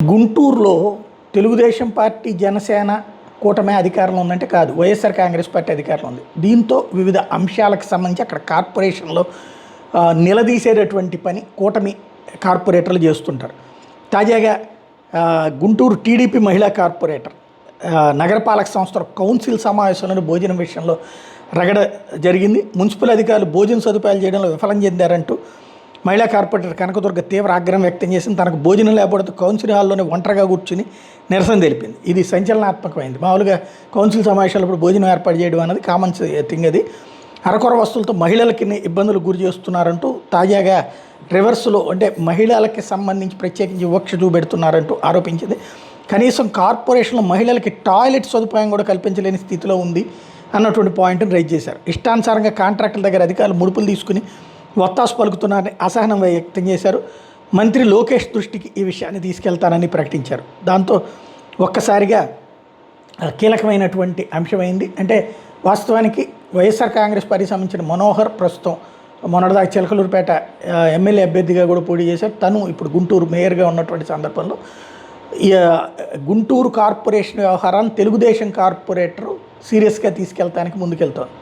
గుంటూరులో తెలుగుదేశం పార్టీ, జనసేన కూటమి అధికారంలో ఉందంటే కాదు, వైఎస్ఆర్ కాంగ్రెస్ పార్టీ అధికారంలో ఉంది. దీంతో వివిధ అంశాలకు సంబంధించి అక్కడ కార్పొరేషన్లో నిలదీసేటటువంటి పని కూటమి కార్పొరేటర్లు చేస్తుంటారు. తాజాగా గుంటూరు టీడీపీ మహిళా కార్పొరేటర్ నగరపాలక సంస్థల కౌన్సిల్ సమావేశంలోని భోజనం విషయంలో రగడ జరిగింది. మున్సిపల్ అధికారులు భోజన సదుపాయాలు చేయడంలో విఫలం చెందారంటూ మహిళా కార్పొరేటర్ కనకదుర్గ తీవ్ర ఆగ్రహం వ్యక్తం చేసింది. తనకు భోజనం లేకపోతే కౌన్సిల్ హాల్లోనే ఒంటరిగా కూర్చుని నిరసన తెలిపింది. ఇది సంచలనాత్మకమైంది. మామూలుగా కౌన్సిల్ సమావేశాలప్పుడు భోజనం ఏర్పాటు చేయడం అనేది కామన్ థింగ్. అది అరకొర వస్తువులతో మహిళలకి ఇబ్బందులు గురి చేస్తున్నారంటూ తాజాగా రివర్స్లో అంటే మహిళలకి సంబంధించి ప్రత్యేకించి వివక్ష చూపెడుతున్నారంటూ ఆరోపించింది. కనీసం కార్పొరేషన్లో మహిళలకి టాయిలెట్ సదుపాయం కూడా కల్పించలేని స్థితిలో ఉంది అన్నటువంటి పాయింట్ని రైజ్ చేశారు. ఇష్టానుసారంగా కాంట్రాక్టుల దగ్గర అధికారులు ముడుపులు తీసుకుని వత్తాసు పలుకుతున్నారని అసహనం వ్యక్తం చేశారు. మంత్రి లోకేష్ దృష్టికి ఈ విషయాన్ని తీసుకెళ్తానని ప్రకటించారు. దాంతో ఒక్కసారిగా కీలకమైనటువంటి అంశమైంది. అంటే వాస్తవానికి వైఎస్ఆర్ కాంగ్రెస్ పార్టీకి సంబంధించిన మనోహర్ ప్రస్తుతం మొన్నటిదాకా చిలకలూరుపేట ఎమ్మెల్యే అభ్యర్థిగా కూడా పోటీ చేశారు. తను ఇప్పుడు గుంటూరు మేయర్గా ఉన్నటువంటి సందర్భంలో గుంటూరు కార్పొరేషన్ వ్యవహారాన్ని తెలుగుదేశం కార్పొరేటరు సీరియస్గా తీసుకెళ్తానికి ముందుకెళ్తోంది.